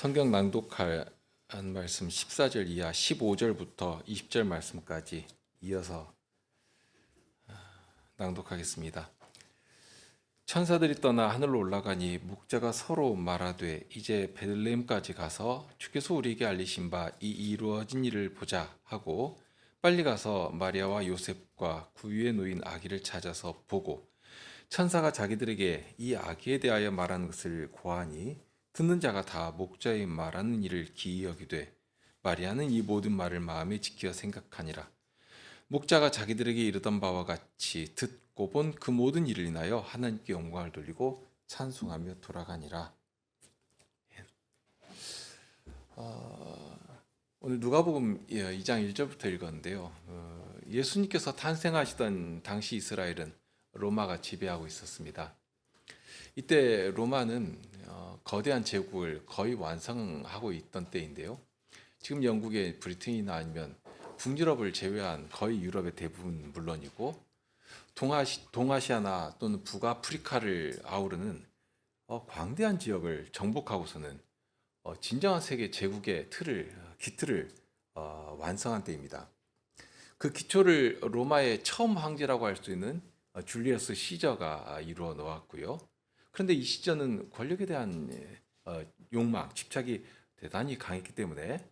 성경 낭독할 말씀 14절 이하 15절부터 20절 말씀까지 이어서 낭독하겠습니다. 천사들이 떠나 하늘로 올라가니 목자가 서로 말하되 이제 베들레헴까지 가서 주께서 우리에게 알리신 바 이 이루어진 일을 보자 하고 빨리 가서 마리아와 요셉과 구유에 놓인 아기를 찾아서 보고 천사가 자기들에게 이 아기에 대하여 말하는 것을 고하니 듣는 자가 다 목자의 말하는 일을 기이 여기되 마리아는 이 모든 말을 마음에 지켜 생각하니라. 목자가 자기들에게 이르던 바와 같이 듣고 본 그 모든 일을 인하여 하나님께 영광을 돌리고 찬송하며 돌아가니라. 오늘 누가복음 2장 1절부터 읽었는데요. 예수님께서 탄생하시던 당시 이스라엘은 로마가 지배하고 있었습니다. 이때 로마는 거대한 제국을 거의 완성하고 있던 때인데요. 지금 영국의 브리튼이나 아니면 북유럽을 제외한 거의 유럽의 대부분 물론이고 동아시아나 또는 북아프리카를 아우르는 광대한 지역을 정복하고서는 진정한 세계 제국의 기틀을 완성한 때입니다. 그 기초를 로마의 처음 황제라고 할 수 있는 줄리어스 시저가 이루어 놓았고요. 그런데 이 시저는 권력에 대한 욕망, 집착이 대단히 강했기 때문에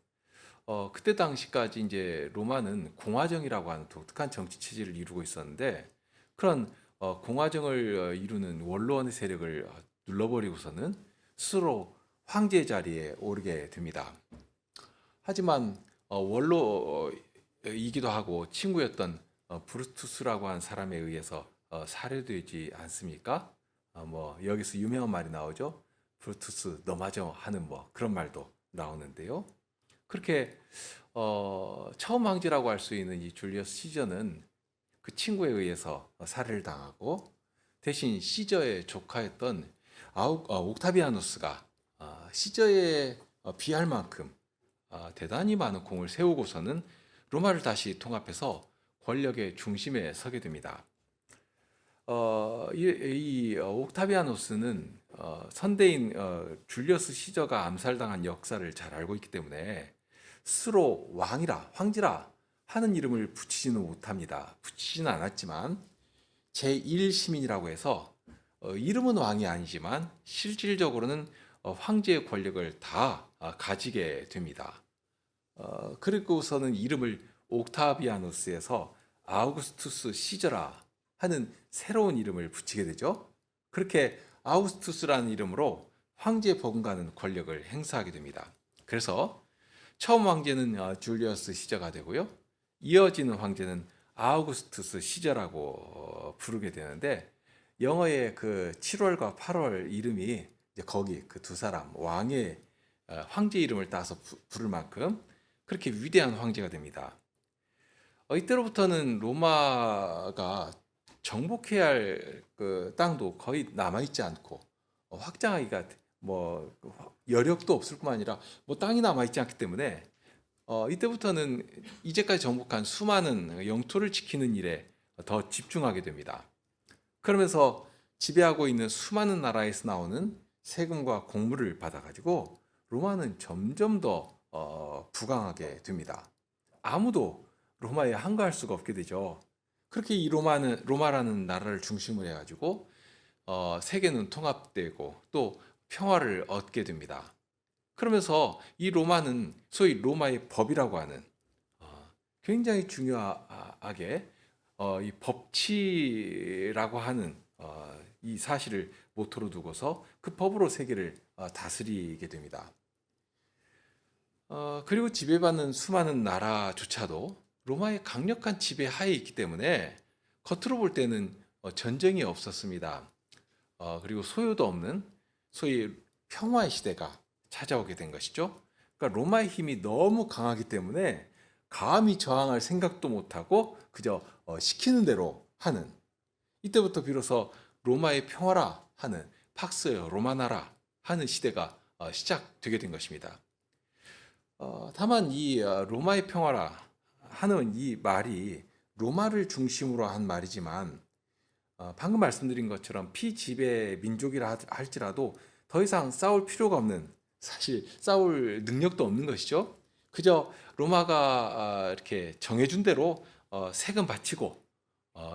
그때 당시까지 이제 로마는 공화정이라고 하는 독특한 정치 체제를 이루고 있었는데 그런 공화정을 이루는 원로원의 세력을 눌러버리고서는 스스로 황제 자리에 오르게 됩니다. 하지만 원로이기도 하고 친구였던 브루투스라고 하는 사람에 의해서 살해되지 않습니까? 여기서 유명한 말이 나오죠. 브루투스 너마저 하는 그런 말도 나오는데요. 그렇게 처음 황제라고 할 수 있는 이 줄리어스 시저는 그 친구에 의해서 살해를 당하고 대신 시저의 조카였던 옥타비아누스가 시저에 비할 만큼 대단히 많은功을 세우고서는 로마를 다시 통합해서 권력의 중심에 서게 됩니다. 이 옥타비아누스는 선대인 줄리어스 시저가 암살당한 역사를 잘 알고 있기 때문에 스스로 황제라 하는 이름을 붙이지는 못합니다. 붙이지는 않았지만 제1시민이라고 해서 이름은 왕이 아니지만 실질적으로는 황제의 권력을 다 가지게 됩니다. 그리고서는 이름을 옥타비아누스에서 아우구스투스 시저라 하는 새로운 이름을 붙이게 되죠. 그렇게 아우구스투스라는 이름으로 황제 버금가는 권력을 행사하게 됩니다. 그래서 처음 황제는 줄리어스 시저가 되고요. 이어지는 황제는 아우구스투스 시저라고 부르게 되는데 영어의 그 7월과 8월 이름이 이제 거기 그 두 사람 왕의 황제 이름을 따서 부를 만큼 그렇게 위대한 황제가 됩니다. 이때로부터는 로마가 정복해야 할 그 땅도 거의 남아있지 않고 확장하기가 여력도 없을 뿐만 아니라 땅이 남아있지 않기 때문에 이때부터는 이제까지 정복한 수많은 영토를 지키는 일에 더 집중하게 됩니다. 그러면서 지배하고 있는 수많은 나라에서 나오는 세금과 공물을 받아가지고 로마는 점점 더 부강하게 됩니다. 아무도 로마에 항거할 수가 없게 되죠. 그렇게 이 로마라는 나라를 중심으로 해가지고 세계는 통합되고 또 평화를 얻게 됩니다. 그러면서 이 로마는 소위 로마의 법이라고 하는 굉장히 중요하게 이 법치라고 하는 이 사실을 모토로 두고서 그 법으로 세계를 다스리게 됩니다. 그리고 지배받는 수많은 나라조차도 로마의 강력한 지배 하에 있기 때문에 겉으로 볼 때는 전쟁이 없었습니다. 그리고 소요도 없는 소위 평화의 시대가 찾아오게 된 것이죠. 그러니까 로마의 힘이 너무 강하기 때문에 감히 저항할 생각도 못하고 그저 시키는 대로 하는, 이때부터 비로소 로마의 평화라 하는 팍스 로마나라 하는 시대가 시작되게 된 것입니다. 다만 이 로마의 평화라 하는 이 말이 로마를 중심으로 한 말이지만 방금 말씀드린 것처럼 피지배 민족이라 할지라도 더 이상 싸울 필요가 없는 사실 싸울 능력도 없는 것이죠. 그저 로마가 이렇게 정해준 대로 세금 바치고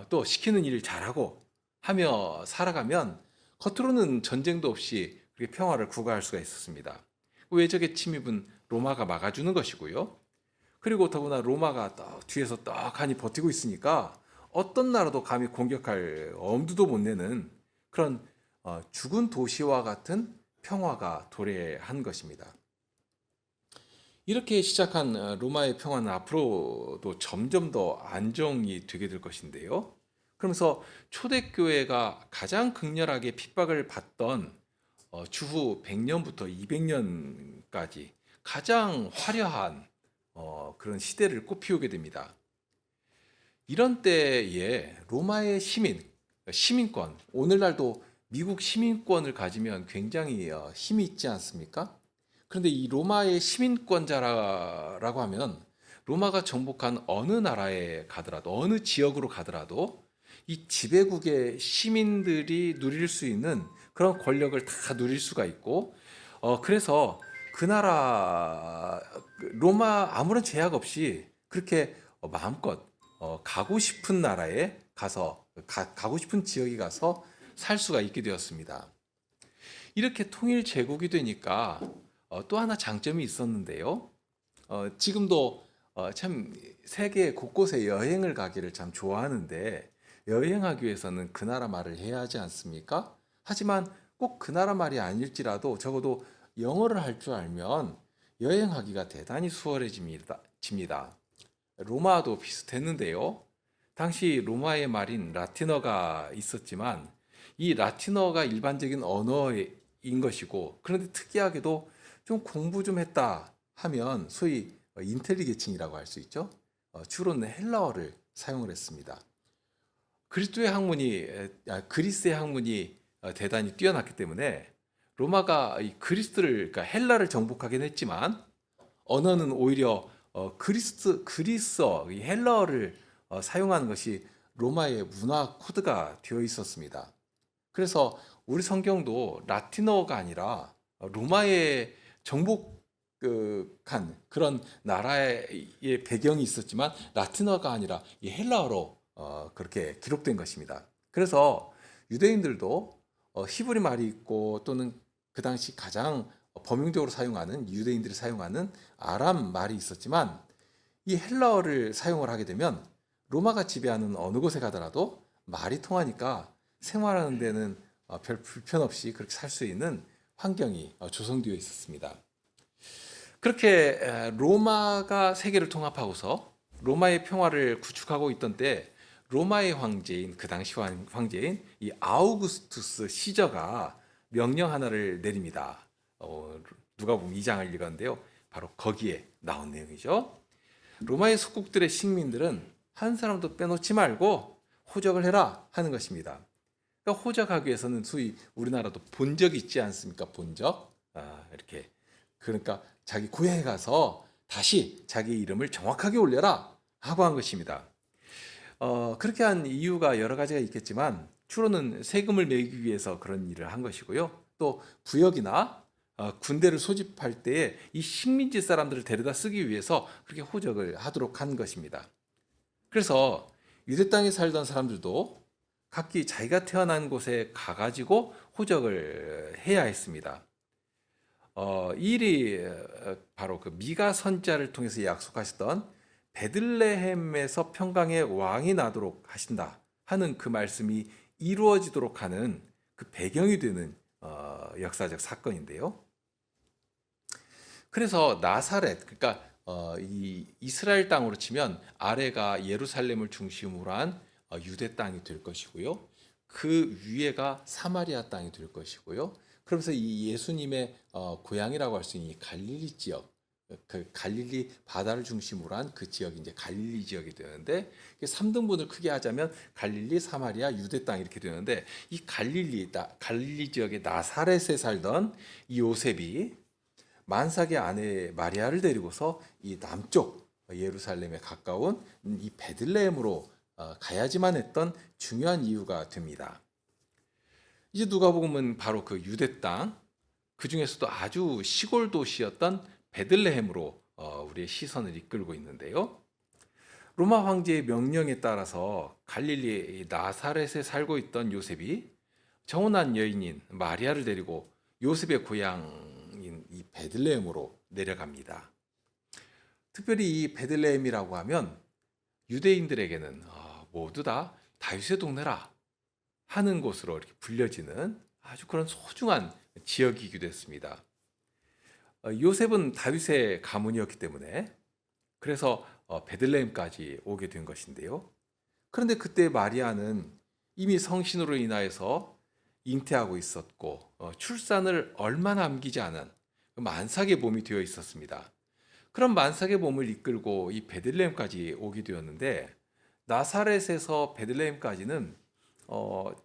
또 시키는 일 잘하고 하며 살아가면 겉으로는 전쟁도 없이 그렇게 평화를 구가할 수가 있었습니다. 외적의 침입은 로마가 막아주는 것이고요. 그리고 더구나 로마가 뒤에서 떡하니 버티고 있으니까 어떤 나라도 감히 공격할 엄두도 못 내는 그런 죽은 도시와 같은 평화가 도래한 것입니다. 이렇게 시작한 로마의 평화는 앞으로도 점점 더 안정이 되게 될 것인데요. 그러면서 초대교회가 가장 극렬하게 핍박을 받던 주후 100년부터 200년까지 가장 화려한 그런 시대를 꽃피우게 됩니다. 이런 때에 로마의 시민권, 오늘날도 미국 시민권을 가지면 굉장히 힘이 있지 않습니까? 그런데 이 로마의 시민권자라고 하면 로마가 정복한 어느 나라에 가더라도, 어느 지역으로 가더라도 이 지배국의 시민들이 누릴 수 있는 그런 권력을 다 누릴 수가 있고, 그래서 그 나라, 로마 아무런 제약 없이 그렇게 마음껏 가고 싶은 나라에 가서, 가고 싶은 지역에 가서 살 수가 있게 되었습니다. 이렇게 통일 제국이 되니까 또 하나 장점이 있었는데요. 지금도 참 세계 곳곳에 여행을 가기를 참 좋아하는데 여행하기 위해서는 그 나라 말을 해야 하지 않습니까? 하지만 꼭 그 나라 말이 아닐지라도 적어도 영어를 할 줄 알면 여행하기가 대단히 수월해집니다. 로마도 비슷했는데요. 당시 로마의 말인 라틴어가 있었지만 이 라틴어가 일반적인 언어인 것이고, 그런데 특이하게도 좀 공부 좀 했다 하면 소위 인텔리 계층이라고 할 수 있죠. 주로는 헬라어를 사용을 했습니다. 그리스의 학문이 대단히 뛰어났기 때문에 로마가 이 그러니까 헬라를 정복하긴 했지만 언어는 오히려 그리스어, 이 헬라어를 사용하는 것이 로마의 문화 코드가 되어 있었습니다. 그래서 우리 성경도 라틴어가 아니라 로마의 정복한 그런 나라의 배경이 있었지만 라틴어가 아니라 이 헬라어로 그렇게 기록된 것입니다. 그래서 유대인들도 히브리 말이 있고 또는 그 당시 가장 범용적으로 사용하는 유대인들이 사용하는 아람 말이 있었지만 이 헬라어를 사용을 하게 되면 로마가 지배하는 어느 곳에 가더라도 말이 통하니까 생활하는 데는 별 불편 없이 그렇게 살 수 있는 환경이 조성되어 있었습니다. 그렇게 로마가 세계를 통합하고서 로마의 평화를 구축하고 있던 때 로마의 황제인 그 당시 황제인 이 아우구스투스 시저가 명령 하나를 내립니다. 누가 보면 2장을 읽었는데요. 바로 거기에 나온 내용이죠. 로마의 속국들의 식민들은 한 사람도 빼놓지 말고 호적을 해라 하는 것입니다. 그러니까 호적하기 위해서는 소위 우리나라도 본적이 있지 않습니까? 본적. 이렇게. 그러니까 자기 고향에 가서 다시 자기 이름을 정확하게 올려라 하고 한 것입니다. 그렇게 한 이유가 여러 가지가 있겠지만 주로는 세금을 매기기 위해서 그런 일을 한 것이고요. 또 부역이나 군대를 소집할 때에 이 식민지 사람들을 데려다 쓰기 위해서 그렇게 호적을 하도록 한 것입니다. 그래서 유대 땅에 살던 사람들도 각기 자기가 태어난 곳에 가가지고 호적을 해야 했습니다. 이 일이 바로 그 미가 선자를 통해서 약속하셨던 베들레헴에서 평강의 왕이 나도록 하신다 하는 그 말씀이 이루어지도록 하는 그 배경이 되는 역사적 사건인데요. 그래서 나사렛, 그러니까 이 이스라엘 땅으로 치면 아래가 예루살렘을 중심으로 한 유대 땅이 될 것이고요. 그 위에가 사마리아 땅이 될 것이고요. 그러면서 이 예수님의 고향이라고 할 수 있는 이 갈릴리 지역, 그 갈릴리 바다를 중심으로 한 그 지역이 이제 갈릴리 지역이 되는데 3등분을 크게 하자면 갈릴리, 사마리아, 유대 땅 이렇게 되는데 이 갈릴리 지역의 나사렛에 살던 이 요셉이 만삭의 아내 마리아를 데리고서 이 남쪽 예루살렘에 가까운 이 베들레헴으로 가야지만 했던 중요한 이유가 됩니다. 이제 누가복음은 바로 그 유대 땅, 그 중에서도 아주 시골 도시였던 베들레헴으로 우리의 시선을 이끌고 있는데요. 로마 황제의 명령에 따라서 갈릴리 나사렛에 살고 있던 요셉이 정혼한 여인인 마리아를 데리고 요셉의 고향인 이 베들레헴으로 내려갑니다. 특별히 이 베들레헴이라고 하면 유대인들에게는 모두 다 다윗의 동네라 하는 곳으로 이렇게 불려지는 아주 그런 소중한 지역이기도 했습니다. 요셉은 다윗의 가문이었기 때문에 그래서 베들레헴까지 오게 된 것인데요. 그런데 그때 마리아는 이미 성신으로 인하여서 잉태하고 있었고 출산을 얼마 남기지 않은 만삭의 몸이 되어 있었습니다. 그런 만삭의 몸을 이끌고 이 베들레헴까지 오게 되었는데 나사렛에서 베들레헴까지는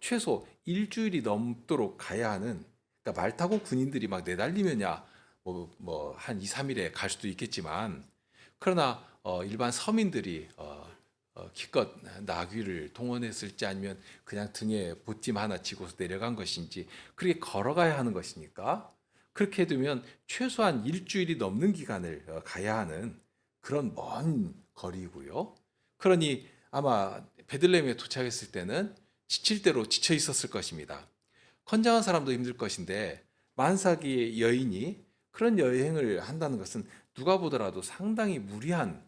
최소 일주일이 넘도록 가야 하는, 그러니까 말 타고 군인들이 막 내달리면야 한 2, 3일에 갈 수도 있겠지만, 그러나 일반 서민들이 기껏 나귀를 동원했을지 아니면 그냥 등에 보찜 하나 지고서 내려간 것인지 그렇게 걸어가야 하는 것이니까 그렇게 되면 최소한 일주일이 넘는 기간을 가야 하는 그런 먼 거리고요. 그러니 아마 베들레헴에 도착했을 때는 지칠 대로 지쳐 있었을 것입니다. 건장한 사람도 힘들 것인데 만삭의 여인이 그런 여행을 한다는 것은 누가 보더라도 상당히 무리한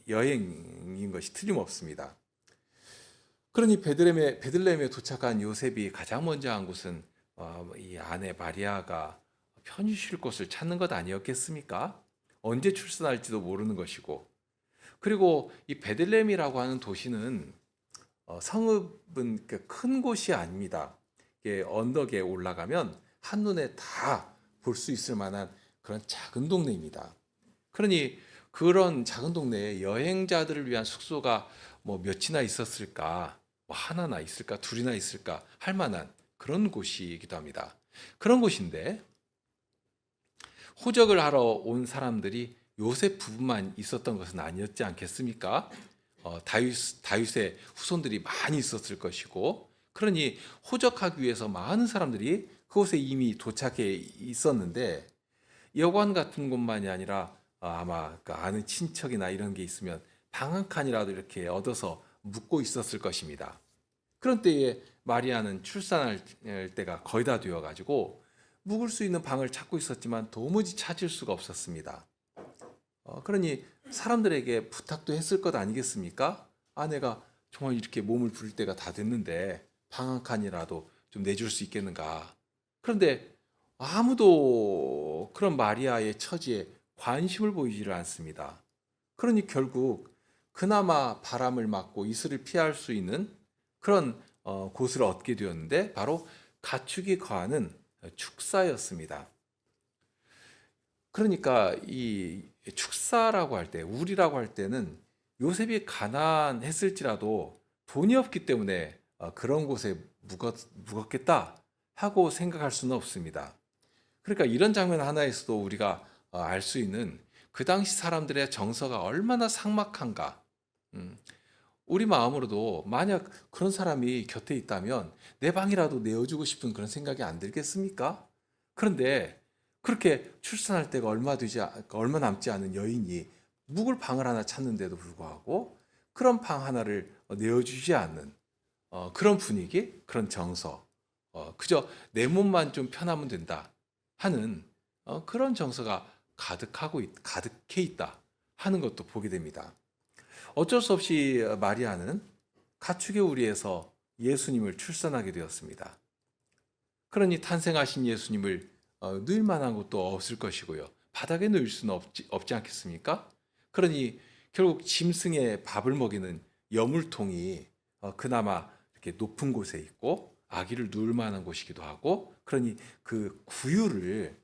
여행인 것이 틀림없습니다. 그러니 베들레헴에 도착한 요셉이 가장 먼저 한 곳은 이 아내 마리아가 편히 쉴 곳을 찾는 것 아니었겠습니까? 언제 출산할지도 모르는 것이고, 그리고 이 베들레헴이라고 하는 도시는 성읍은 큰 곳이 아닙니다. 이게 언덕에 올라가면 한눈에 다 볼 수 있을 만한 그런 작은 동네입니다. 그러니 그런 작은 동네에 여행자들을 위한 숙소가 몇이나 있었을까, 하나나 있을까, 둘이나 있을까 할 만한 그런 곳이기도 합니다. 그런 곳인데 호적을 하러 온 사람들이 요셉 부부만 있었던 것은 아니었지 않겠습니까? 다윗의 후손들이 많이 있었을 것이고, 그러니 호적하기 위해서 많은 사람들이 그곳에 이미 도착해 있었는데 여관 같은 곳만이 아니라 아마 그 아는 친척이나 이런 게 있으면 방 한 칸이라도 이렇게 얻어서 묵고 있었을 것입니다. 그런 때에 마리아는 출산할 때가 거의 다 되어가지고 묵을 수 있는 방을 찾고 있었지만 도무지 찾을 수가 없었습니다. 그러니 사람들에게 부탁도 했을 것 아니겠습니까? 아내가 정말 이렇게 몸을 부릴 때가 다 됐는데 방 한 칸이라도 좀 내줄 수 있겠는가? 그런데 아무도 그런 마리아의 처지에 관심을 보이지를 않습니다. 그러니 결국 그나마 바람을 맞고 이슬을 피할 수 있는 그런 곳을 얻게 되었는데 바로 가축이 거하는 축사였습니다. 그러니까 이 축사라고 할 때, 우리라고 할 때는 요셉이 가난했을지라도 돈이 없기 때문에 그런 곳에 묵었겠다 하고 생각할 수는 없습니다. 그러니까 이런 장면 하나에서도 우리가 알 수 있는 그 당시 사람들의 정서가 얼마나 삭막한가. 우리 마음으로도 만약 그런 사람이 곁에 있다면 내 방이라도 내어주고 싶은 그런 생각이 안 들겠습니까? 그런데 그렇게 출산할 때가 얼마 남지 않은 여인이 묵을 방을 하나 찾는데도 불구하고 그런 방 하나를 내어주지 않는 그런 분위기, 그런 정서, 그저 내 몸만 좀 편하면 된다 하는 그런 정서가 가득해 있다 하는 것도 보게 됩니다. 어쩔 수 없이 마리아는 가축의 우리에서 예수님을 출산하게 되었습니다. 그러니 탄생하신 예수님을 누일 만한 곳도 없을 것이고요. 바닥에 누일 수는 없지 않겠습니까? 그러니 결국 짐승의 밥을 먹이는 여물통이 그나마 이렇게 높은 곳에 있고 아기를 누울 만한 곳이기도 하고, 그러니 그 구유를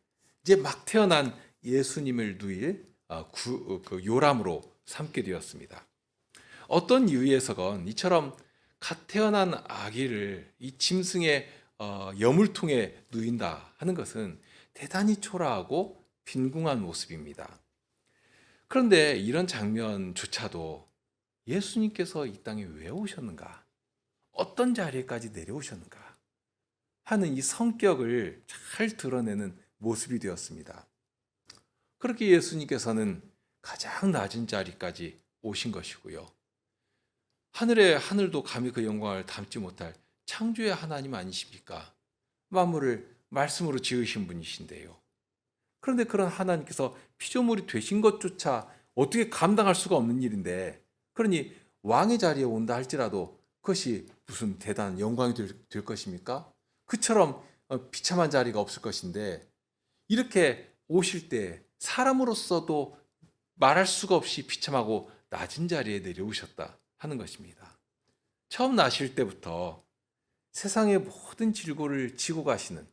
이제 막 태어난 예수님을 누일 그 요람으로 삼게 되었습니다. 어떤 이유에서건 이처럼 갓 태어난 아기를 이 짐승의 여물통에 누인다 하는 것은 대단히 초라하고 빈궁한 모습입니다. 그런데 이런 장면조차도 예수님께서 이 땅에 왜 오셨는가? 어떤 자리에까지 내려오셨는가? 하는 이 성격을 잘 드러내는 모습이 되었습니다. 그렇게 예수님께서는 가장 낮은 자리까지 오신 것이고요. 하늘의 하늘도 감히 그 영광을 담지 못할 창조의 하나님 아니십니까? 만물을 말씀으로 지으신 분이신데요. 그런데 그런 하나님께서 피조물이 되신 것조차 어떻게 감당할 수가 없는 일인데, 그러니 왕의 자리에 온다 할지라도 그것이 무슨 대단한 영광이 될 것입니까? 그처럼 비참한 자리가 없을 것인데, 이렇게 오실 때 사람으로서도 말할 수가 없이 비참하고 낮은 자리에 내려오셨다 하는 것입니다. 처음 나실 때부터 세상의 모든 질고를 지고 가시는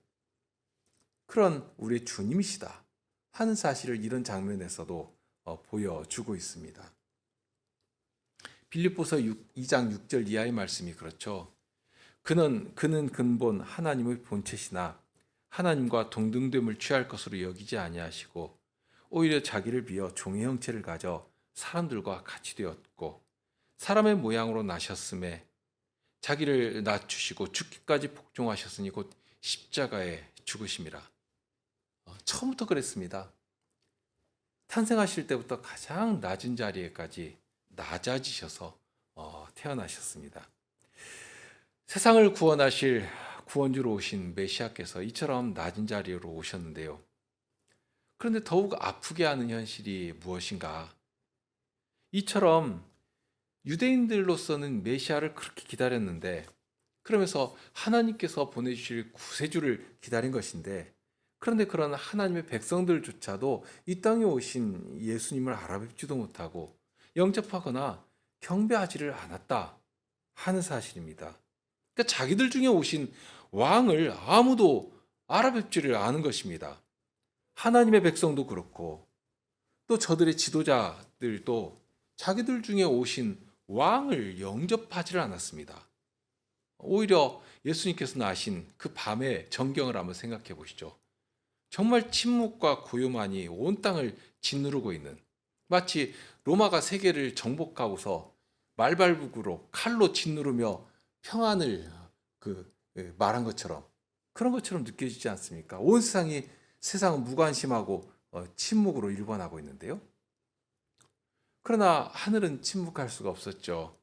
그런 우리의 주님이시다 하는 사실을 이런 장면에서도 보여주고 있습니다. 빌립보서 2장 6절 이하의 말씀이 그렇죠. 그는 근본 하나님의 본체시나 하나님과 동등됨을 취할 것으로 여기지 아니하시고 오히려 자기를 비어 종의 형체를 가져 사람들과 같이 되었고 사람의 모양으로 나셨음에 자기를 낮추시고 죽기까지 복종하셨으니 곧 십자가에 죽으심이라. 처음부터 그랬습니다. 탄생하실 때부터 가장 낮은 자리에까지 낮아지셔서 태어나셨습니다. 세상을 구원하실 구원주로 오신 메시아께서 이처럼 낮은 자리로 오셨는데요. 그런데 더욱 아프게 하는 현실이 무엇인가? 이처럼 유대인들로서는 메시아를 그렇게 기다렸는데, 그러면서 하나님께서 보내주실 구세주를 기다린 것인데, 그런데 그런 하나님의 백성들조차도 이 땅에 오신 예수님을 알아뵙지도 못하고 영접하거나 경배하지를 않았다 하는 사실입니다. 그러니까 자기들 중에 오신 왕을 아무도 알아뵙지를 않은 것입니다. 하나님의 백성도 그렇고 또 저들의 지도자들도 자기들 중에 오신 왕을 영접하지를 않았습니다. 오히려 예수님께서 나신 그 밤의 전경을 한번 생각해 보시죠. 정말 침묵과 고요만이 온 땅을 짓누르고 있는, 마치 로마가 세계를 정복하고서 말발굽으로 칼로 짓누르며 평안을 말한 것처럼, 그런 것처럼 느껴지지 않습니까? 온 세상은 무관심하고 침묵으로 일관하고 있는데요. 그러나 하늘은 침묵할 수가 없었죠.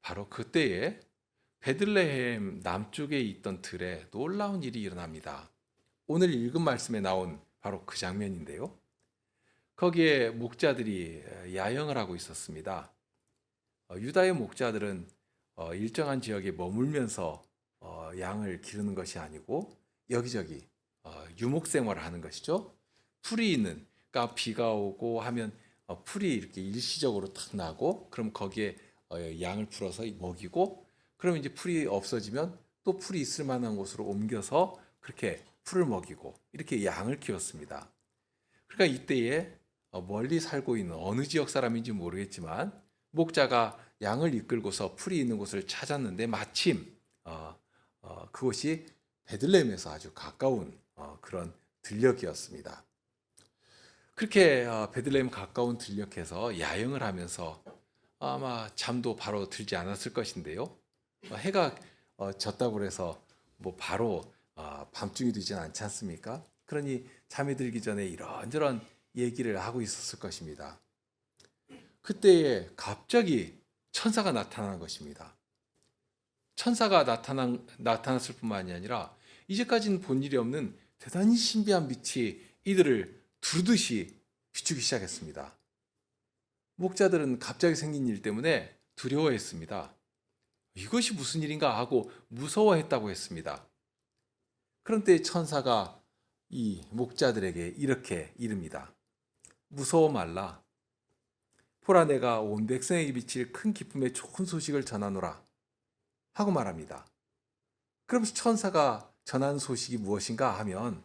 바로 그때에 베들레헴 남쪽에 있던 들에 놀라운 일이 일어납니다. 오늘 읽은 말씀에 나온 바로 그 장면인데요. 거기에 목자들이 야영을 하고 있었습니다. 유다의 목자들은 일정한 지역에 머물면서 양을 기르는 것이 아니고 여기저기 유목 생활을 하는 것이죠. 풀이 있는, 그러니까 비가 오고 하면 풀이 이렇게 일시적으로 탁 나고, 그럼 거기에 양을 풀어서 먹이고, 그러면 이제 풀이 없어지면 또 풀이 있을 만한 곳으로 옮겨서 그렇게 풀을 먹이고, 이렇게 양을 키웠습니다. 그러니까 이때에 멀리 살고 있는 어느 지역 사람인지 모르겠지만 목자가 양을 이끌고서 풀이 있는 곳을 찾았는데 마침 그곳이 베들레헴에서 아주 가까운 그런 들녘이었습니다. 그렇게 베들레헴 가까운 들녘에서 야영을 하면서 아마 잠도 바로 들지 않았을 것인데요. 해가 졌다고 해서 뭐 바로 밤중이 되진 않지 않습니까? 그러니 잠이 들기 전에 이런저런 얘기를 하고 있었을 것입니다. 그때에 갑자기 천사가 나타난 것입니다. 천사가 나타났을 뿐만이 아니라 이제까지는 본 일이 없는 대단히 신비한 빛이 이들을 두르듯이 비추기 시작했습니다. 목자들은 갑자기 생긴 일 때문에 두려워했습니다. 이것이 무슨 일인가 하고 무서워했다고 했습니다. 그런데 천사가 이 목자들에게 이렇게 이릅니다. 무서워 말라. 보라, 내가 온 백성에게 비칠 큰 기쁨의 좋은 소식을 전하노라 하고 말합니다. 그러면서 천사가 전하는 소식이 무엇인가 하면,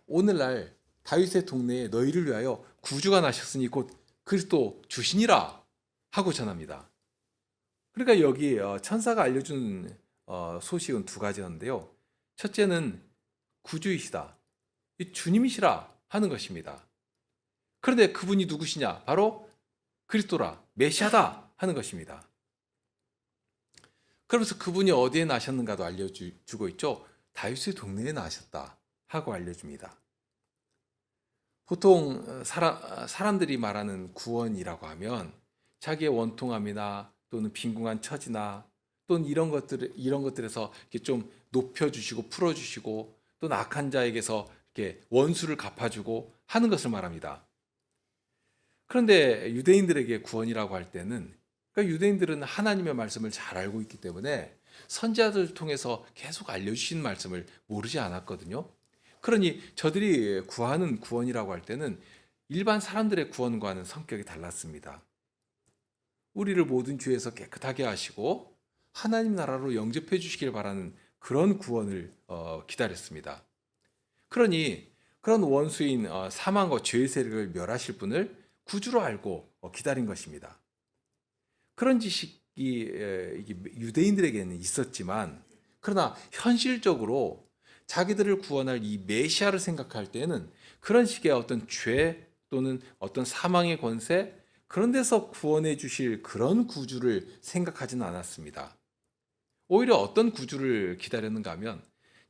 오늘날 다윗의 동네에 너희를 위하여 구주가 나셨으니 곧 그리스도 주시니라 하고 전합니다. 그러니까 여기 천사가 알려준 소식은 두 가지였는데요. 첫째는 구주이시다, 주님이시라 하는 것입니다. 그런데 그분이 누구시냐? 바로 그리스도라, 메시아다 하는 것입니다. 그러면서 그분이 어디에 나셨는가도 알려주고 있죠. 다윗의 동네에 나셨다 하고 알려줍니다. 보통 사람들이 말하는 구원이라고 하면 자기의 원통함이나 또는 빈궁한 처지나 또는 이런 것들에서 이렇게 좀 높여주시고 풀어주시고 또는 악한 자에게서 이렇게 원수를 갚아주고 하는 것을 말합니다. 그런데 유대인들에게 구원이라고 할 때는, 그러니까 유대인들은 하나님의 말씀을 잘 알고 있기 때문에 선지자들을 통해서 계속 알려주신 말씀을 모르지 않았거든요. 그러니 저들이 구하는 구원이라고 할 때는 일반 사람들의 구원과는 성격이 달랐습니다. 우리를 모든 죄에서 깨끗하게 하시고 하나님 나라로 영접해 주시길 바라는 그런 구원을 기다렸습니다. 그러니 그런 원수인 사망과 죄의 세력을 멸하실 분을 구주로 알고 기다린 것입니다. 그런 지식이 이게 유대인들에게는 있었지만, 그러나 현실적으로 자기들을 구원할 이 메시아를 생각할 때는 그런 식의 어떤 죄 또는 어떤 사망의 권세, 그런 데서 구원해 주실 그런 구주를 생각하지는 않았습니다. 오히려 어떤 구주를 기다렸는가 하면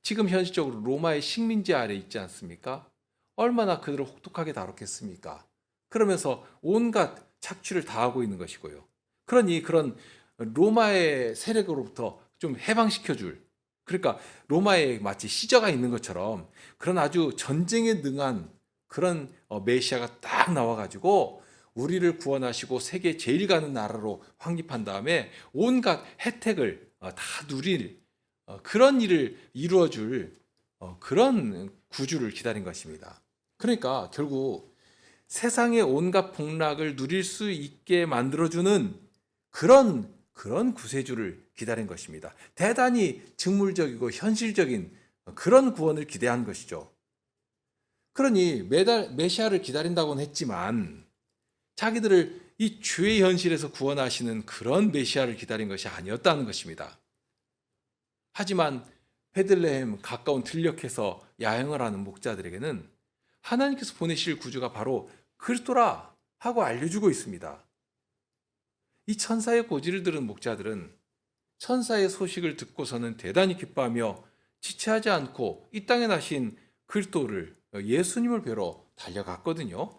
지금 현실적으로 로마의 식민지 아래 있지 않습니까? 얼마나 그들을 혹독하게 다뤘겠습니까? 그러면서 온갖 착취를 다하고 있는 것이고요. 그러니 그런 로마의 세력으로부터 좀 해방시켜줄, 그러니까 로마에 마치 시저가 있는 것처럼 그런 아주 전쟁에 능한 그런 메시아가 딱 나와가지고 우리를 구원하시고 세계 제일 가는 나라로 확립한 다음에 온갖 혜택을 다 누릴 그런 일을 이루어줄 그런 구주를 기다린 것입니다. 그러니까 결국 세상의 온갖 복락을 누릴 수 있게 만들어주는 그런 구세주를 기다린 것입니다. 대단히 직물적이고 현실적인 그런 구원을 기대한 것이죠. 그러니 메시아를 기다린다고는 했지만 자기들을 이 죄의 현실에서 구원하시는 그런 메시아를 기다린 것이 아니었다는 것입니다. 하지만 베들레헴 가까운 들녘에서 야영을 하는 목자들에게는 하나님께서 보내실 구주가 바로 그리스도라 하고 알려주고 있습니다. 이 천사의 고지를 들은 목자들은 천사의 소식을 듣고서는 대단히 기뻐하며 지체하지 않고 이 땅에 나신 그리스도를, 예수님을 뵈러 달려갔거든요.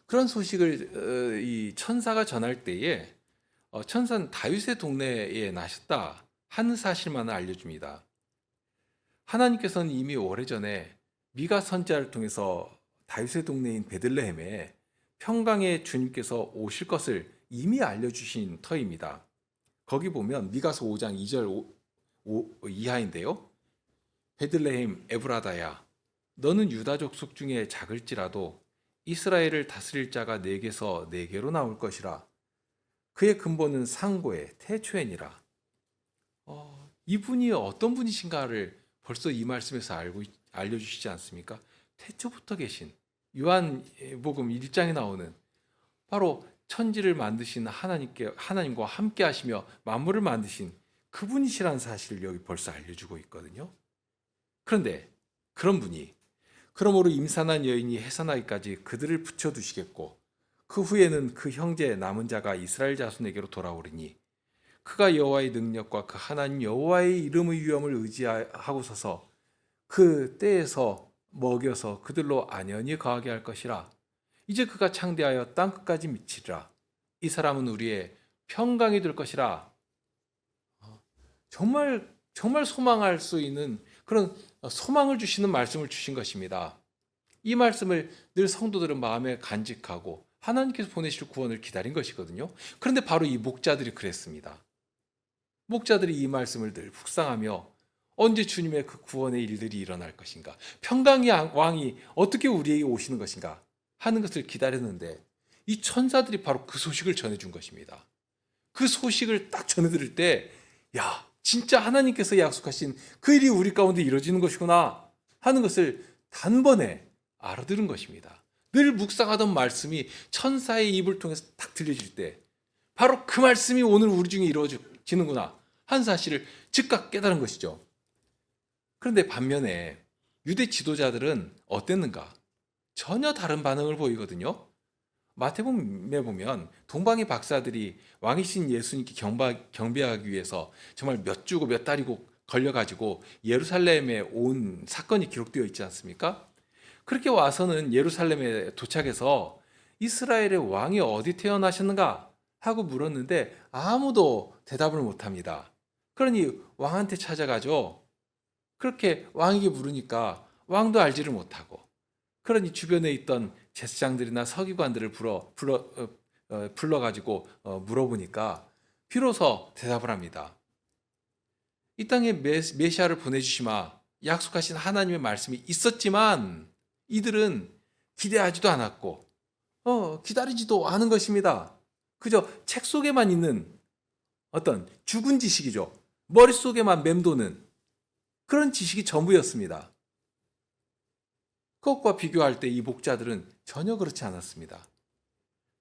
그런 소식을 이 천사가 전할 때에 천사는 다윗의 동네에 나셨다 하는 사실만을 알려줍니다. 하나님께서는 이미 오래전에 미가 선지자를 통해서 다윗의 동네인 베들레헴에 평강의 주님께서 오실 것을 이미 알려주신 터입니다. 거기 보면 미가서 5장 2절 이하인데요. 베들레헴 에브라다야, 너는 유다 족속 중에 작을지라도 이스라엘을 다스릴 자가 내게서 내게로 나올 것이라. 그의 근본은 상고의 태초에니라. 이분이 어떤 분이신가를 벌써 이 말씀에서 알려주시지 않습니까? 태초부터 계신 요한복음 1장에 나오는 바로 천지를 만드신 하나님과 함께 하시며 만물을 만드신 그분이시라는 사실을 여기 벌써 알려주고 있거든요. 그런데 그런 분이 그러므로 임산한 여인이 해산하기까지 그들을 붙여두시겠고 그 후에는 그 형제 남은 자가 이스라엘 자손에게로 돌아오리니 그가 여호와의 능력과 그 하나님 여호와의 이름의 위엄을 의지하고 서서 그 때에서 먹여서 그들로 안연히 거하게 할 것이라. 이제 그가 창대하여 땅 끝까지 미치리라. 이 사람은 우리의 평강이 될 것이라. 정말 소망할 수 있는 그런 소망을 주시는 말씀을 주신 것입니다. 이 말씀을 늘 성도들은 마음에 간직하고 하나님께서 보내실 구원을 기다린 것이거든요. 그런데 바로 이 목자들이 그랬습니다. 목자들이 이 말씀을 늘 묵상하며 언제 주님의 그 구원의 일들이 일어날 것인가, 평강의 왕이 어떻게 우리에게 오시는 것인가 하는 것을 기다렸는데 이 천사들이 바로 그 소식을 전해준 것입니다. 그 소식을 딱 전해들을 때, 야, 진짜 하나님께서 약속하신 그 일이 우리 가운데 이루어지는 것이구나 하는 것을 단번에 알아들은 것입니다. 늘 묵상하던 말씀이 천사의 입을 통해서 딱 들려질 때 바로 그 말씀이 오늘 우리 중에 이루어지는구나 하는 사실을 즉각 깨달은 것이죠. 그런데 반면에 유대 지도자들은 어땠는가? 전혀 다른 반응을 보이거든요. 마태복음에 보면 동방의 박사들이 왕이신 예수님께 경배하기 위해서 정말 몇 주고 몇 달이고 걸려가지고 예루살렘에 온 사건이 기록되어 있지 않습니까? 그렇게 와서는 예루살렘에 도착해서 이스라엘의 왕이 어디 태어나셨는가 하고 물었는데 아무도 대답을 못합니다. 그러니 왕한테 찾아가죠. 그렇게 왕에게 물으니까 왕도 알지를 못하고, 그러니 주변에 있던 제사장들이나 서기관들을 불러가지고 물어보니까 비로소 대답을 합니다. 이 땅에 메시아를 보내주시마 약속하신 하나님의 말씀이 있었지만 이들은 기대하지도 않았고 기다리지도 않은 것입니다. 그저 책 속에만 있는 어떤 죽은 지식이죠. 머릿속에만 맴도는 그런 지식이 전부였습니다. 그것과 비교할 때 이 목자들은 전혀 그렇지 않았습니다.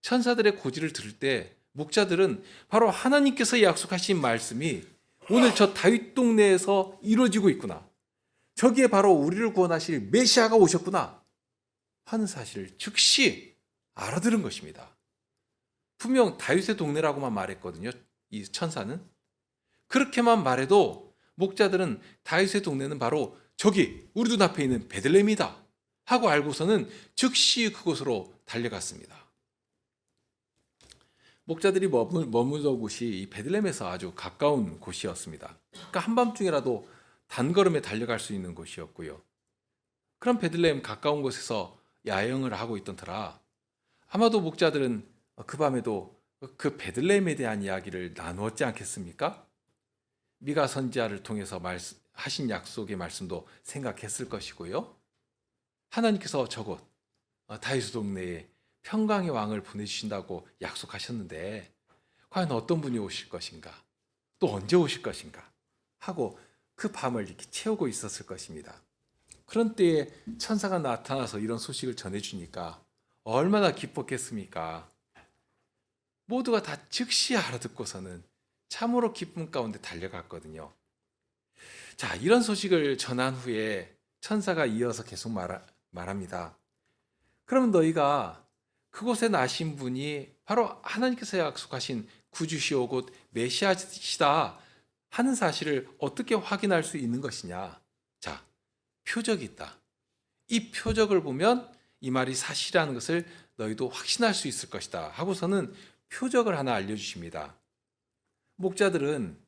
천사들의 고지를 들을 때 목자들은 바로 하나님께서 약속하신 말씀이 오늘 저 다윗 동네에서 이루어지고 있구나. 저기에 바로 우리를 구원하실 메시아가 오셨구나 하는 사실을 즉시 알아들은 것입니다. 분명 다윗의 동네라고만 말했거든요. 이 천사는. 그렇게만 말해도 목자들은 다윗의 동네는 바로 저기 우리 눈앞에 있는 베들레헴이다 하고 알고서는 즉시 그곳으로 달려갔습니다. 목자들이 머무던 곳이 이 베들레헴에서 아주 가까운 곳이었습니다. 그러니까 한밤중이라도 단걸음에 달려갈 수 있는 곳이었고요. 그런 베들레헴 가까운 곳에서 야영을 하고 있던 터라 아마도 목자들은 그 밤에도 그 베들레헴에 대한 이야기를 나누었지 않겠습니까? 미가 선지자를 통해서 하신 약속의 말씀도 생각했을 것이고요. 하나님께서 저곳 다윗 동네에 평강의 왕을 보내주신다고 약속하셨는데 과연 어떤 분이 오실 것인가, 또 언제 오실 것인가 하고 그 밤을 이렇게 채우고 있었을 것입니다. 그런 때에 천사가 나타나서 이런 소식을 전해주니까 얼마나 기뻤겠습니까? 모두가 다 즉시 알아듣고서는 참으로 기쁨 가운데 달려갔거든요. 자, 이런 소식을 전한 후에 천사가 이어서 계속 말합니다. 그러면 너희가 그곳에 나신 분이 바로 하나님께서 약속하신 구주시오 곧 메시아시다 하는 사실을 어떻게 확인할 수 있는 것이냐? 자, 표적이 있다. 이 표적을 보면 이 말이 사실이라는 것을 너희도 확신할 수 있을 것이다 하고서는 표적을 하나 알려주십니다. 목자들은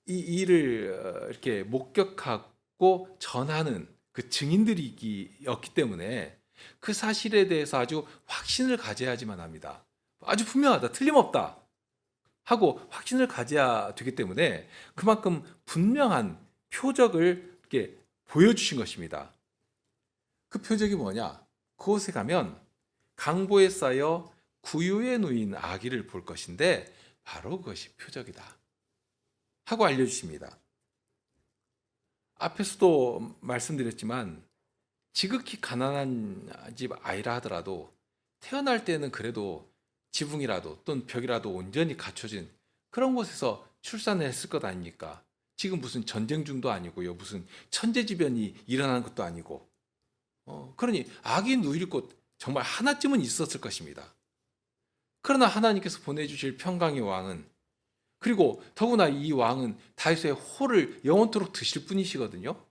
이 일을 이렇게 목격하고 전하는 그 증인들이었기 때문에 그 사실에 대해서 아주 확신을 가져야지만 합니다. 아주 분명하다, 틀림없다 하고 확신을 가져야 되기 때문에 그만큼 분명한 표적을 이렇게 보여주신 것입니다. 그 표적이 뭐냐? 그곳에 가면 강보에 쌓여 구유에 누인 아기를 볼 것인데 바로 그것이 표적이다 하고 알려주십니다. 앞에서도 말씀드렸지만 지극히 가난한 집 아이라 하더라도 태어날 때는 그래도 지붕이라도 또는 벽이라도 온전히 갖춰진 그런 곳에서 출산을 했을 것 아닙니까? 지금 무슨 전쟁 중도 아니고요, 무슨 천재지변이 일어나는 것도 아니고, 그러니 아기 누일 곳 정말 하나쯤은 있었을 것입니다. 그러나 하나님께서 보내주실 평강의 왕은, 그리고 더구나 이 왕은 다윗의 호를 영원토록 드실 분이시거든요.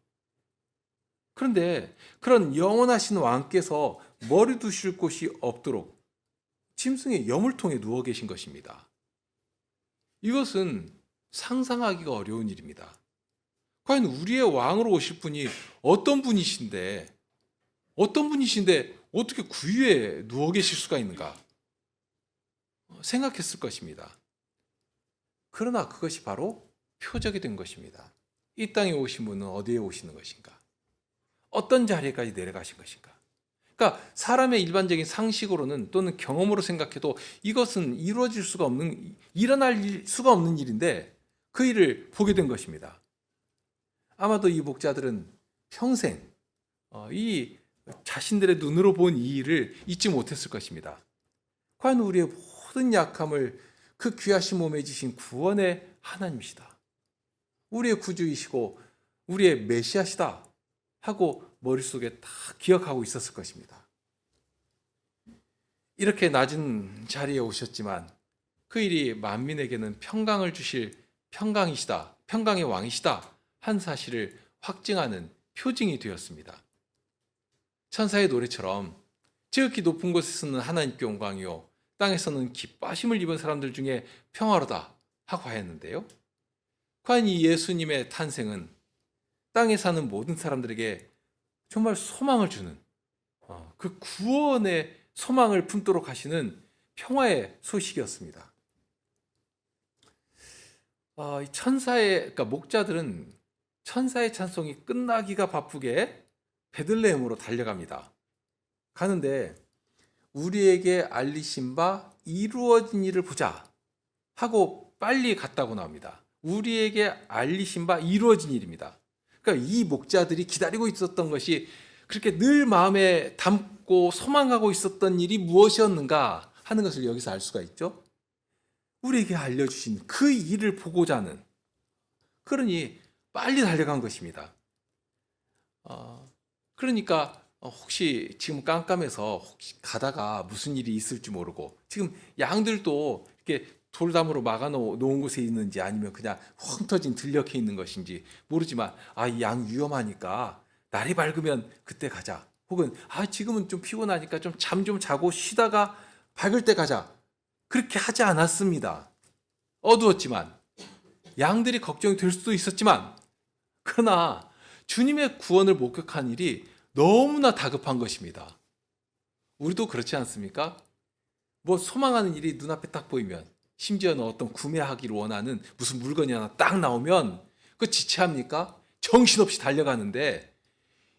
그런데 그런 영원하신 왕께서 머리 두실 곳이 없도록 짐승의 여물통에 누워 계신 것입니다. 이것은 상상하기가 어려운 일입니다. 과연 우리의 왕으로 오실 분이 어떤 분이신데 어떻게 구유에 누워 계실 수가 있는가 생각했을 것입니다. 그러나 그것이 바로 표적이 된 것입니다. 이 땅에 오신 분은 어디에 오시는 것인가? 어떤 자리까지 내려가신 것인가? 그러니까 사람의 일반적인 상식으로는 또는 경험으로 생각해도 이것은 이루어질 수가 없는, 일어날 수가 없는 일인데 그 일을 보게 된 것입니다. 아마도 이 목자들은 평생 이 자신들의 눈으로 본 이 일을 잊지 못했을 것입니다. 과연 우리의 모든 약함을 그 귀하신 몸에 지신 구원의 하나님이시다, 우리의 구주이시고 우리의 메시아시다 하고 머릿속에 다 기억하고 있었을 것입니다. 이렇게 낮은 자리에 오셨지만 그 일이 만민에게는 평강을 주실 평강이시다, 평강의 왕이시다 한 사실을 확증하는 표징이 되었습니다. 천사의 노래처럼 지극히 높은 곳에서는 하나님께 영광이요 땅에서는 기뻐하심을 입은 사람들 중에 평화로다 하고 하였는데요. 과연 이 예수님의 탄생은 땅에 사는 모든 사람들에게 정말 소망을 주는 그 구원의 소망을 품도록 하시는 평화의 소식이었습니다. 이 그러니까 목자들은 천사의 찬송이 끝나기가 바쁘게 베들레헴으로 달려갑니다. 가는데 우리에게 알리신 바 이루어진 일을 보자 하고 빨리 갔다고 나옵니다. 우리에게 알리신 바 이루어진 일입니다. 그러니까 이 목자들이 기다리고 있었던 것이 그렇게 늘 마음에 담고 소망하고 있었던 일이 무엇이었는가 하는 것을 여기서 알 수가 있죠. 우리에게 알려주신 그 일을 보고자 하는, 그러니 빨리 달려간 것입니다. 그러니까 혹시 지금 깜깜해서 혹시 가다가 무슨 일이 있을지 모르고, 지금 양들도 이렇게 돌담으로 막아 놓은 곳에 있는지 아니면 그냥 헝 터진 들녘에 있는 것인지 모르지만, 이 양 위험하니까 날이 밝으면 그때 가자, 혹은 지금은 좀 피곤하니까 좀 잠 좀 자고 쉬다가 밝을 때 가자, 그렇게 하지 않았습니다. 어두웠지만, 양들이 걱정이 될 수도 있었지만, 그러나 주님의 구원을 목격한 일이 너무나 다급한 것입니다. 우리도 그렇지 않습니까? 뭐 소망하는 일이 눈앞에 딱 보이면, 심지어는 어떤 구매하기를 원하는 무슨 물건이 하나 딱 나오면 그 지체합니까? 정신없이 달려가는데,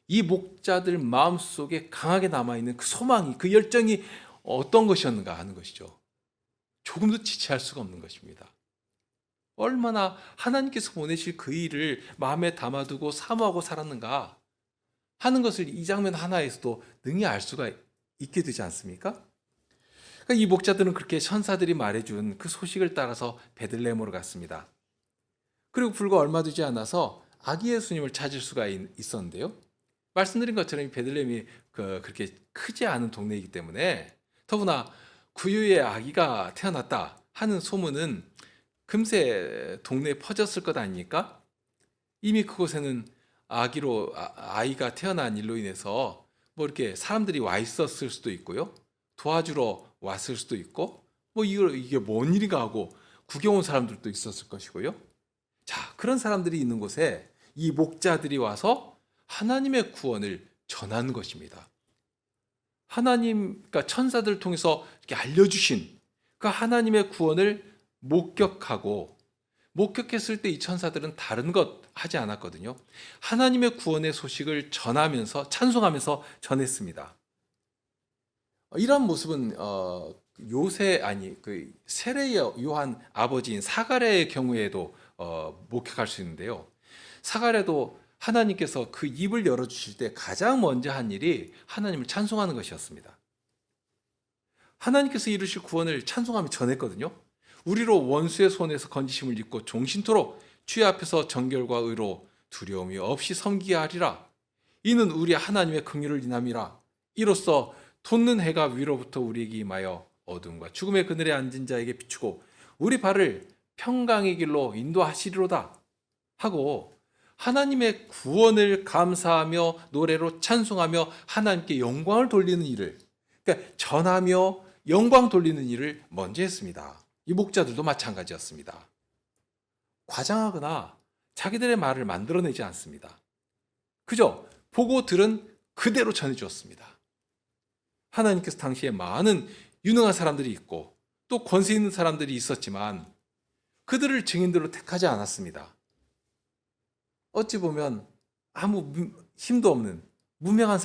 이 목자들 마음속에 강하게 남아있는 그 소망이, 그 열정이 어떤 것이었는가 하는 것이죠. 조금도 지체할 수가 없는 것입니다. 얼마나 하나님께서 보내실 그 일을 마음에 담아두고 사모하고 살았는가 하는 것을 이 장면 하나에서도 능히 알 수가 있게 되지 않습니까? 그러니까 이 목자들은 그렇게 천사들이 말해준 그 소식을 따라서 베들레헴으로 갔습니다. 그리고 불과 얼마 되지 않아서 아기 예수님을 찾을 수가 있었는데요. 말씀드린 것처럼 베들레헴이 그렇게 크지 않은 동네이기 때문에, 더구나 구유의 아기가 태어났다 하는 소문은 금세 동네에 퍼졌을 것 아닙니까? 이미 그곳에는 아이가 태어난 일로 인해서 뭐 이렇게 사람들이 와 있었을 수도 있고요, 도와주러 왔을 수도 있고, 뭐 이게 뭔 일인가 하고 구경 온 사람들도 있었을 것이고요. 자, 그런 사람들이 있는 곳에 이 목자들이 와서 하나님의 구원을 전하는 것입니다. 그러니까 천사들 통해서 이렇게 알려주신 그 하나님의 구원을 목격했을 때 이 천사들은 다른 것 하지 않았거든요. 하나님의 구원의 소식을 전하면서 찬송하면서 전했습니다. 이런 모습은 세례 요한 아버지인 사가랴의 경우에도 목격할 수 있는데요. 사가랴도 하나님께서 그 입을 열어주실 때 가장 먼저 한 일이 하나님을 찬송하는 것이었습니다. 하나님께서 이루실 구원을 찬송하며 전했거든요. 우리로 원수의 손에서 건지심을 입고 종신토록 주의 앞에서 정결과 의로 두려움이 없이 섬기게 하리라. 이는 우리 하나님의 긍휼을 인함이라. 이로써 돋는 해가 위로부터 우리에게 임하여 어둠과 죽음의 그늘에 앉은 자에게 비추고 우리 발을 평강의 길로 인도하시리로다 하고, 하나님의 구원을 감사하며 노래로 찬송하며 하나님께 영광을 돌리는 일을, 그러니까 전하며 영광 돌리는 일을 먼저 했습니다. 이 목자들도 마찬가지였습니다. 과장하거나 자기들의 말을 만들어내지 않습니다. 그저 보고 들은 그대로 전해주었습니다. 하나님께서 당시에 많은 유능한 사람들이 있고 또 권세 있는 사람들이 있었지만 그들을 증인들로 택하지 않았습니다. 어찌 보면 아무 힘도 없는 무명한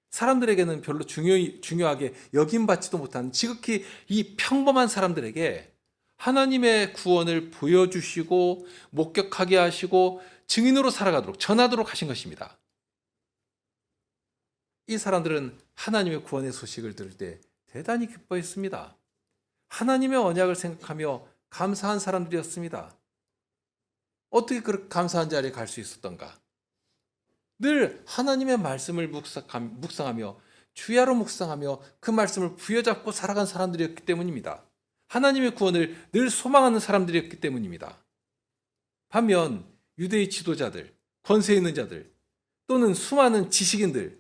사람들에게는 별로 중요하게 여김받지도 못한 지극히 이 평범한 사람들에게 하나님의 구원을 보여주시고 목격하게 하시고 증인으로 살아가도록 전하도록 하신 것입니다. 이 사람들은 하나님의 구원의 소식을 들을 때 대단히 기뻐했습니다. 하나님의 언약을 생각하며 감사한 사람들이었습니다. 어떻게 그렇게 감사한 자리에 갈 수 있었던가? 늘 하나님의 말씀을 묵상하며 주야로 묵상하며 그 말씀을 부여잡고 살아간 사람들이었기 때문입니다. 하나님의 구원을 늘 소망하는 사람들이었기 때문입니다. 반면 유대의 지도자들, 권세 있는 자들, 또는 수많은 지식인들,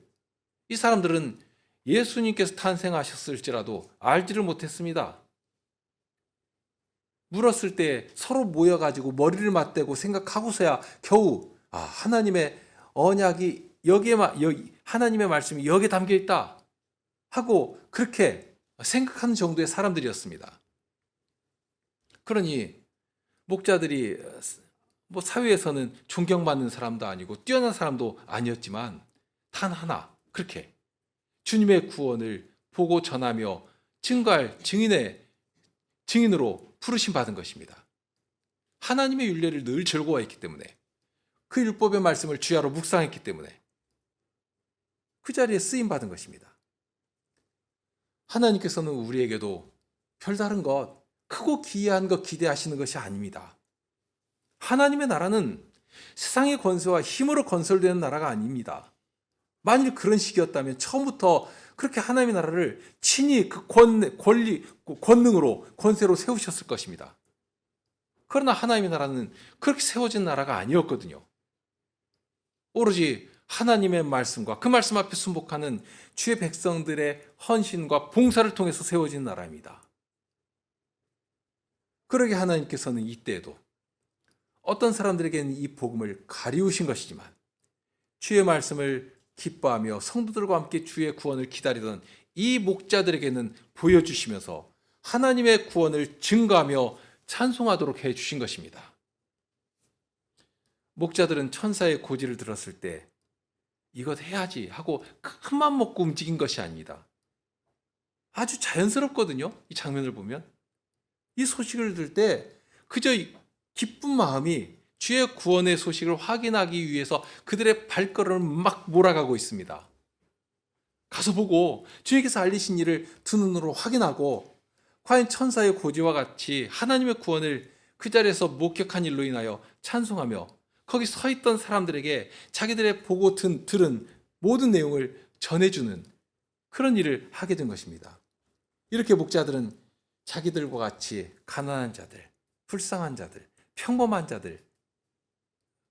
이 사람들은 예수님께서 탄생하셨을지라도 알지를 못했습니다. 물었을 때 서로 모여가지고 머리를 맞대고 생각하고서야 겨우 하나님의 언약이 하나님의 말씀이 여기에 담겨 있다 하고 그렇게 생각하는 정도의 사람들이었습니다. 그러니 목자들이 사회에서는 존경받는 사람도 아니고 뛰어난 사람도 아니었지만 단 하나 그렇게 주님의 구원을 보고 전하며 증거할 증인으로 부르심 받은 것입니다. 하나님의 율례를 늘 즐거워했기 때문에, 그 율법의 말씀을 주야로 묵상했기 때문에 그 자리에 쓰임 받은 것입니다. 하나님께서는 우리에게도 별다른 것, 크고 기이한 것 기대하시는 것이 아닙니다. 하나님의 나라는 세상의 권세와 힘으로 건설되는 나라가 아닙니다. 만일 그런 식이었다면 처음부터 그렇게 하나님의 나라를 친히 그 권능으로, 권세로 세우셨을 것입니다. 그러나 하나님의 나라는 그렇게 세워진 나라가 아니었거든요. 오로지 하나님의 말씀과 그 말씀 앞에 순복하는 주의 백성들의 헌신과 봉사를 통해서 세워진 나라입니다. 그러게 하나님께서는 이때에도 어떤 사람들에게는 이 복음을 가리우신 것이지만 주의 말씀을 기뻐하며 성도들과 함께 주의 구원을 기다리던 이 목자들에게는 보여주시면서 하나님의 구원을 증거하며 찬송하도록 해주신 것입니다. 목자들은 천사의 고지를 들었을 때 이것 해야지 하고 큰맘 먹고 움직인 것이 아닙니다. 아주 자연스럽거든요. 이 장면을 보면 이 소식을 들을 때 그저 기쁜 마음이 주의 구원의 소식을 확인하기 위해서 그들의 발걸음을 막 몰아가고 있습니다. 가서 보고 주님께서 알리신 일을 두 눈으로 확인하고 과연 천사의 고지와 같이 하나님의 구원을 그 자리에서 목격한 일로 인하여 찬송하며 거기 서 있던 사람들에게 자기들의 보고 들은 모든 내용을 전해주는 그런 일을 하게 된 것입니다. 이렇게 목자들은 자기들과 같이 가난한 자들, 불쌍한 자들, 평범한 자들,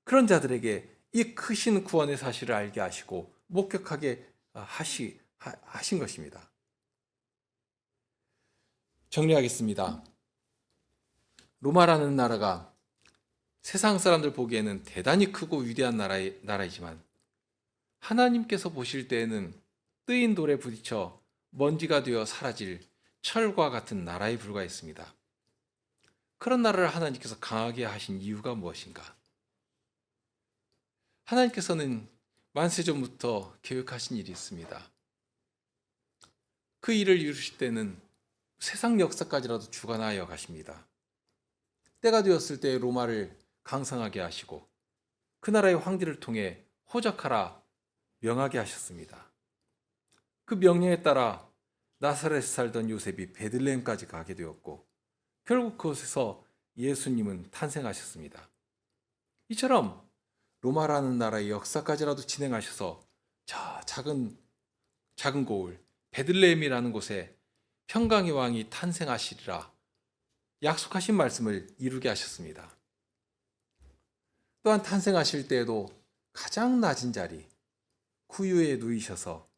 그런 자들에게 이 크신 구원의 사실을 알게 하시고 목격하게 하신 것입니다. 정리하겠습니다. 로마라는 나라가 세상 사람들 보기에는 대단히 크고 위대한 나라이지만 하나님께서 보실 때에는 뜨인 돌에 부딪혀 먼지가 되어 사라질 철과 같은 나라에 불과했습니다. 그런 나라를 하나님께서 강하게 하신 이유가 무엇인가? 하나님께서는 만세전부터 계획하신 일이 있습니다. 그 일을 이루실 때는 세상 역사까지라도 주관하여 가십니다. 때가 되었을 때 로마를 강성하게 하시고 그 나라의 황제를 통해 호적하라 명하게 하셨습니다. 그 명령에 따라 나사렛에 살던 요셉이 베들레헴까지 가게 되었고 결국 그곳에서 예수님은 탄생하셨습니다. 이처럼 로마라는 나라의 역사까지라도 진행하셔서 작은 고을 베들레헴이라는 곳에 평강의 왕이 탄생하시리라 약속하신 말씀을 이루게 하셨습니다. 또한 탄생하실 때에도 가장 낮은 자리 구유에 누이셔서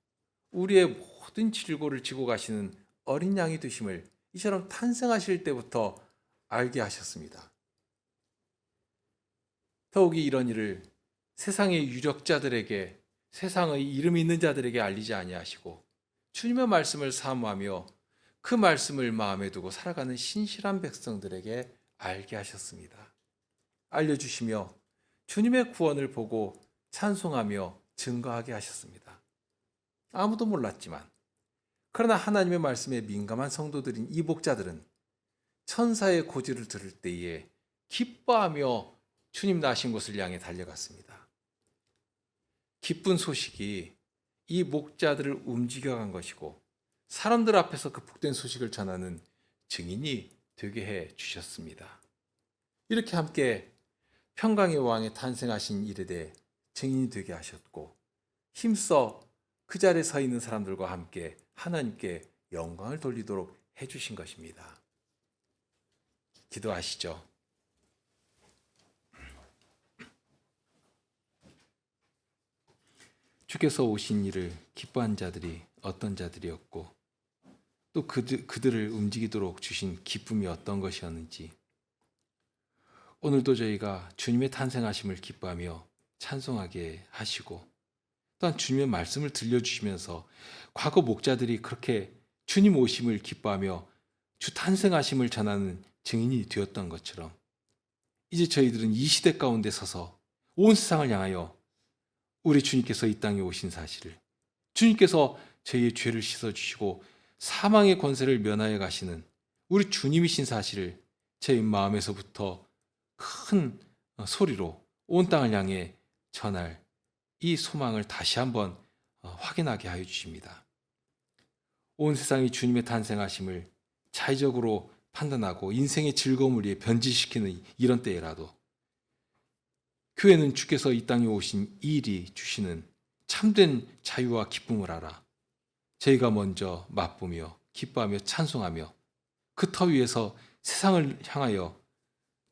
우리의 모든 질고를 지고 가시는 어린 양이 되심을 이처럼 탄생하실 때부터 알게 하셨습니다. 더욱이 이런 일을 세상의 유력자들에게, 세상의 이름 있는 자들에게 알리지 아니하시고 주님의 말씀을 사모하며 그 말씀을 마음에 두고 살아가는 신실한 백성들에게 알게 하셨습니다. 알려주시며 주님의 구원을 보고 찬송하며 증거하게 하셨습니다. 아무도 몰랐지만 그러나 하나님의 말씀에 민감한 성도들인 이 목자들은 천사의 고지를 들을 때에 기뻐하며 주님 나신 곳을 향해 달려갔습니다. 기쁜 소식이 이 목자들을 움직여간 것이고 사람들 앞에서 그 복된 소식을 전하는 증인이 되게 해 주셨습니다. 이렇게 함께 평강의 왕에 탄생하신 일에 대해 증인이 되게 하셨고 힘써 그 자리에 서 있는 사람들과 함께 하나님께 영광을 돌리도록 해주신 것입니다. 기도하시죠. 주께서 오신 일을 기뻐한 자들이 어떤 자들이었고 또 그들을 움직이도록 주신 기쁨이 어떤 것이었는지 오늘도 저희가 주님의 탄생하심을 기뻐하며 찬송하게 하시고 또한 주님의 말씀을 들려주시면서 과거 목자들이 그렇게 주님 오심을 기뻐하며 주 탄생하심을 전하는 증인이 되었던 것처럼 이제 저희들은 이 시대 가운데 서서 온 세상을 향하여 우리 주님께서 이 땅에 오신 사실을, 주님께서 저희의 죄를 씻어주시고 사망의 권세를 면하여 가시는 우리 주님이신 사실을 저희 마음에서부터 큰 소리로 온 땅을 향해 전할 이 소망을 다시 한번 확인하게 하여 주십니다. 온 세상이 주님의 탄생하심을 자의적으로 판단하고 인생의 즐거움을 위해 변질시키는 이런 때에라도 교회는 주께서 이 땅에 오신 이 일이 주시는 참된 자유와 기쁨을 알아 저희가 먼저 맛보며 기뻐하며 찬송하며 그 터 위에서 세상을 향하여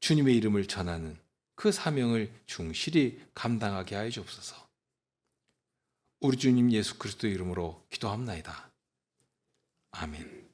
주님의 이름을 전하는 그 사명을 충실히 감당하게 하여 주옵소서. 우리 주님 예수 그리스도의 이름으로 기도합나이다. 아멘.